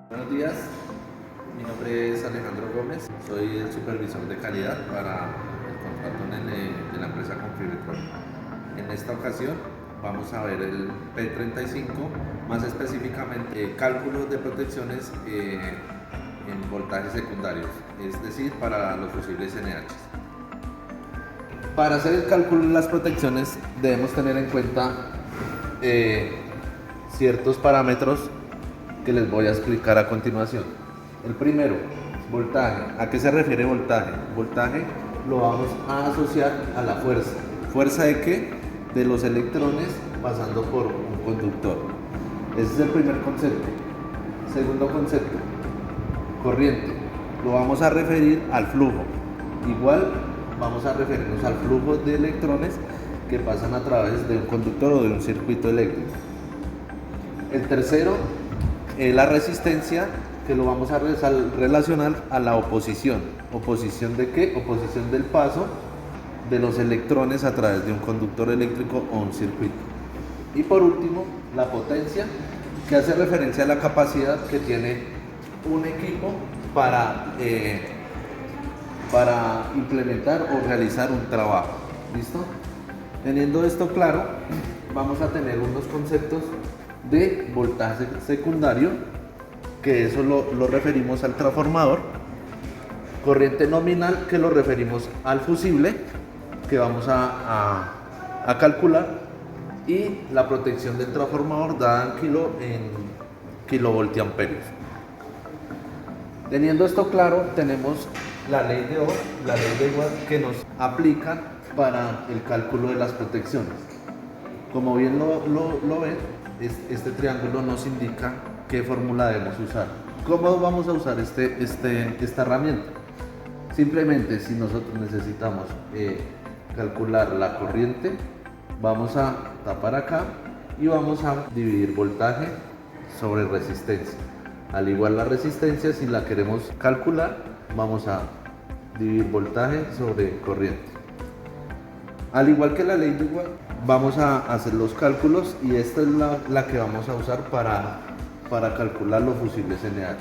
Buenos días, mi nombre es Alejandro Gómez, soy el supervisor de calidad para el contrato de la empresa Confibetron. En esta ocasión vamos a ver el P35, más específicamente cálculos de protecciones en voltajes secundarios, es decir, para los fusibles NH. Para hacer el cálculo de las protecciones debemos tener en cuenta eh, ciertos parámetros que les voy a explicar a continuación. El primero, voltaje. ¿A qué se refiere voltaje? Voltaje lo vamos a asociar a la fuerza. ¿Fuerza de qué? De los electrones pasando por un conductor. Ese es el primer concepto. Segundo concepto, corriente. Lo vamos a referir al flujo. Igual vamos a referirnos al flujo de electrones que pasan a través de un conductor o de un circuito eléctrico. El tercero, la resistencia, que lo vamos a relacionar a la oposición. ¿Oposición de qué? Oposición del paso de los electrones a través de un conductor eléctrico o un circuito. Y por último, la potencia, que hace referencia a la capacidad que tiene un equipo para implementar o realizar un trabajo. ¿Listo? Teniendo esto claro, vamos a tener unos conceptos de voltaje secundario, que eso lo referimos al transformador, corriente nominal, que lo referimos al fusible, que vamos a calcular, y la protección del transformador dada en kilovoltiamperios. Teniendo esto claro, tenemos la ley de Ohm, la ley de Watt, que nos aplica para el cálculo de las protecciones. Como bien lo ven, este triángulo nos indica qué fórmula debemos usar. ¿Cómo vamos a usar esta herramienta? Simplemente, si nosotros necesitamos calcular la corriente, vamos a tapar acá y vamos a dividir voltaje sobre resistencia. Al igual la resistencia, si la queremos calcular, vamos a dividir voltaje sobre corriente. Al igual que la ley de Watt, vamos a hacer los cálculos, y esta es la que vamos a usar para calcular los fusibles NH.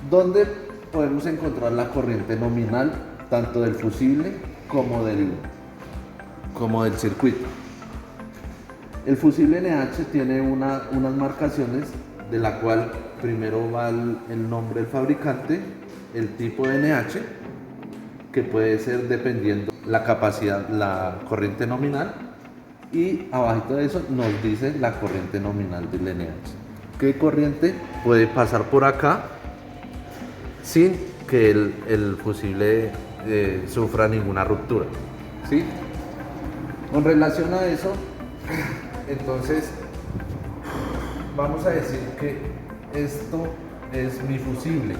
¿Dónde podemos encontrar la corriente nominal, tanto del fusible como del circuito? El fusible NH tiene unas marcaciones, de la cual primero va el nombre del fabricante, el tipo de NH, que puede ser dependiendo la capacidad, la corriente nominal, y abajito de eso nos dice la corriente nominal del NH. ¿Qué corriente puede pasar por acá sin que el fusible sufra ninguna ruptura? ¿Sí? Con relación a eso, entonces vamos a decir que esto es mi fusible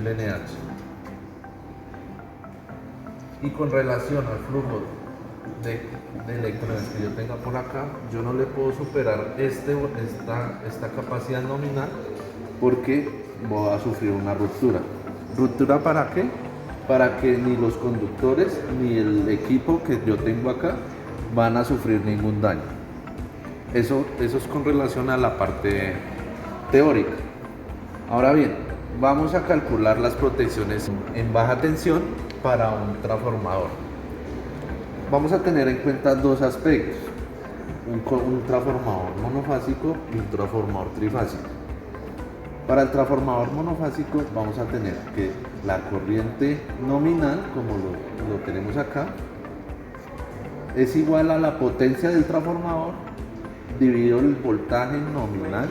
NH. Y con relación al flujo de electrones que yo tenga por acá, yo no le puedo superar esta capacidad nominal, porque voy a sufrir una ruptura. ¿Ruptura para qué? Para que ni los conductores ni el equipo que yo tengo acá van a sufrir ningún daño. Eso es con relación a la parte teórica. Ahora bien, vamos a calcular las protecciones en baja tensión para un transformador. Vamos a tener en cuenta dos aspectos: un transformador monofásico y un transformador trifásico. Para el transformador monofásico vamos a tener que la corriente nominal, como lo tenemos acá, es igual a la potencia del transformador dividido el voltaje nominal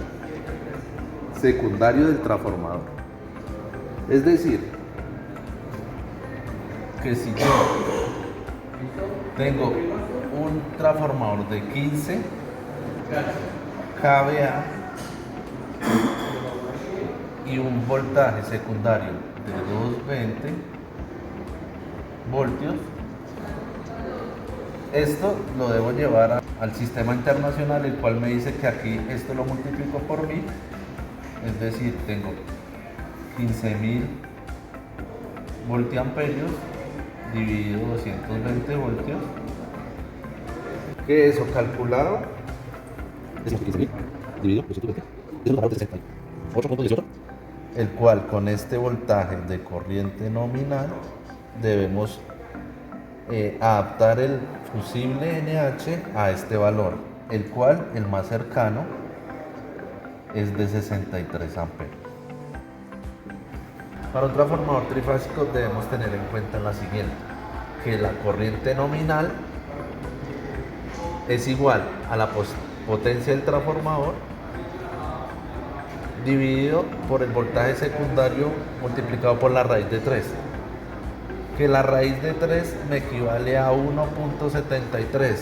secundario del transformador. Es decir, que si yo tengo un transformador de 15 kVA y un voltaje secundario de 220 voltios, esto lo debo llevar al sistema internacional, el cual me dice que aquí esto lo multiplico por 1000, es decir, tengo 15.000 voltiamperios dividido 220 voltios, que eso calculado decimos que 15.000 dividido por 120 es un valor de 68.18, el cual con este voltaje de corriente nominal debemos adaptar el fusible NH a este valor, el cual el más cercano es de 63 amperes. Para un transformador trifásico debemos tener en cuenta la siguiente, que la corriente nominal es igual a la potencia del transformador dividido por el voltaje secundario multiplicado por la raíz de 3, que la raíz de 3 me equivale a 1.73.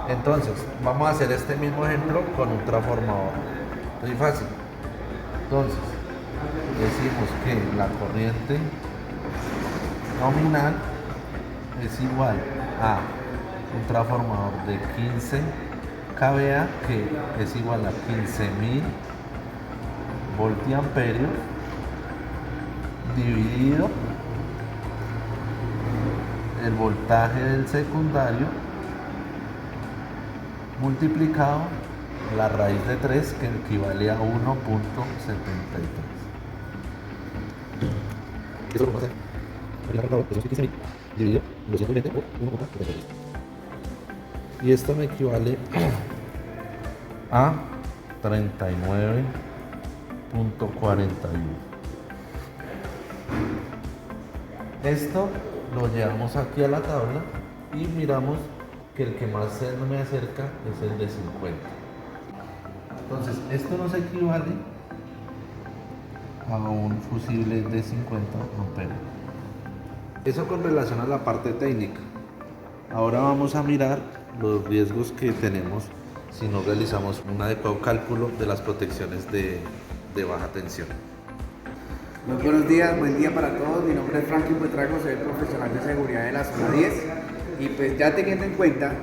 Entonces vamos a hacer este mismo ejemplo con un transformador trifásico. Entonces decimos que la corriente nominal es igual a un transformador de 15 kVA, que es igual a 15.000 voltiamperios dividido el voltaje del secundario multiplicado la raíz de 3, que equivale a 1.73. Eso lo vamos a hacer. Aquí la calculadora, que son 15.000 dividido 220 por 1.73. Y esto me equivale a 39.41. Esto lo llevamos aquí a la tabla y miramos que el que más se me acerca es el de 50. Entonces esto nos equivale a un fusible de 50 amperes. Eso con relación a la parte técnica. Ahora vamos a mirar los riesgos que tenemos si no realizamos un adecuado cálculo de las protecciones de baja tensión. Muy buenos días, buen día para todos. Mi nombre es Franklin Buitrago, soy el profesional de seguridad de la zona 10. Y pues ya teniendo en cuenta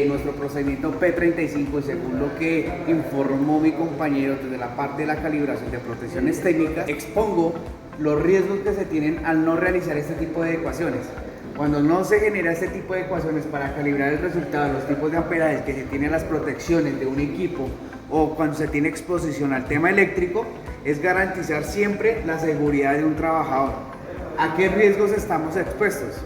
nuestro procedimiento P35, y según lo que informó mi compañero desde la parte de la calibración de protecciones técnicas, expongo los riesgos que se tienen al no realizar este tipo de ecuaciones. Cuando no se genera este tipo de ecuaciones para calibrar el resultado de los tipos de amperajes que se tienen las protecciones de un equipo, o cuando se tiene exposición al tema eléctrico, es garantizar siempre la seguridad de un trabajador. ¿A qué riesgos estamos expuestos?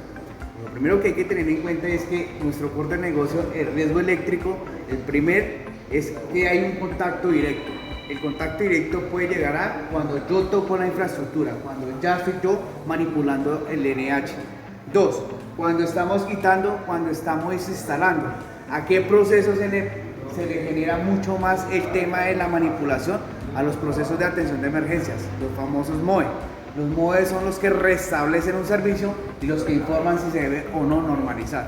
Lo primero que hay que tener en cuenta es que nuestro core de negocio, el riesgo eléctrico, el primer es que hay un contacto directo. El contacto directo puede llegar a cuando yo toco la infraestructura, cuando ya estoy yo manipulando el NH. 2. Cuando estamos quitando, cuando estamos desinstalando. ¿A qué procesos se le genera mucho más el tema de la manipulación? A los procesos de atención de emergencias, los famosos MOE. Los MOE son los que restablecen un servicio y los que informan si se debe o no normalizar.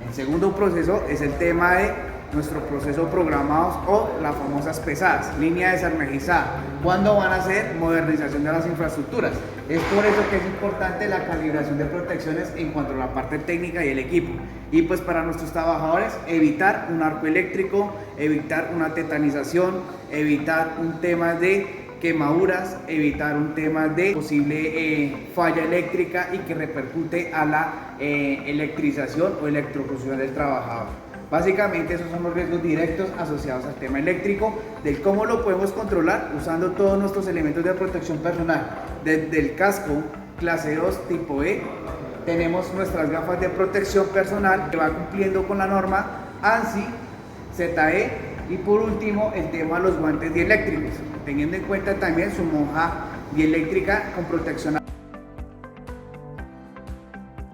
El segundo proceso es el tema de nuestro proceso programados o las famosas pesadas, línea desenergizada. ¿Cuándo van a hacer modernización de las infraestructuras? Es por eso que es importante la calibración de protecciones en cuanto a la parte técnica y el equipo. Y pues para nuestros trabajadores, evitar un arco eléctrico, evitar una tetanización, evitar un tema de quemaduras, evitar un tema de posible falla eléctrica y que repercute a la electrización o electrocución del trabajador. Básicamente esos son los riesgos directos asociados al tema eléctrico, del cómo lo podemos controlar usando todos nuestros elementos de protección personal, desde el casco clase 2 tipo E, tenemos nuestras gafas de protección personal que va cumpliendo con la norma ANSI, ZE, y por último el tema de los guantes dieléctricos, teniendo en cuenta también su monja dieléctrica con protección.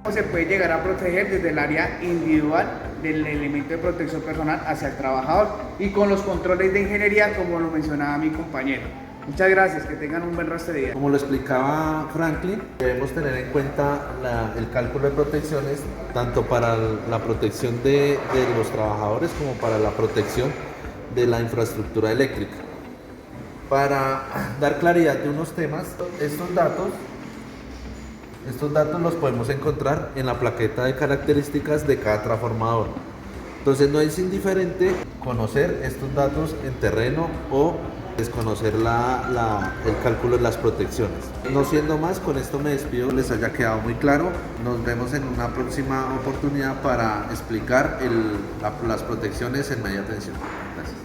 Se puede llegar a proteger desde el área individual del elemento de protección personal hacia el trabajador y con los controles de ingeniería, como lo mencionaba mi compañero. Muchas gracias, que tengan un buen resto de día. Como lo explicaba Franklin, debemos tener en cuenta el cálculo de protecciones tanto para la protección de los trabajadores como para la protección de la infraestructura eléctrica. Para dar claridad de unos temas, estos datos los podemos encontrar en la plaqueta de características de cada transformador. Entonces no es indiferente conocer estos datos en terreno o desconocer el cálculo de las protecciones. No siendo más, con esto me despido, les haya quedado muy claro. Nos vemos en una próxima oportunidad para explicar las protecciones en media tensión. Gracias.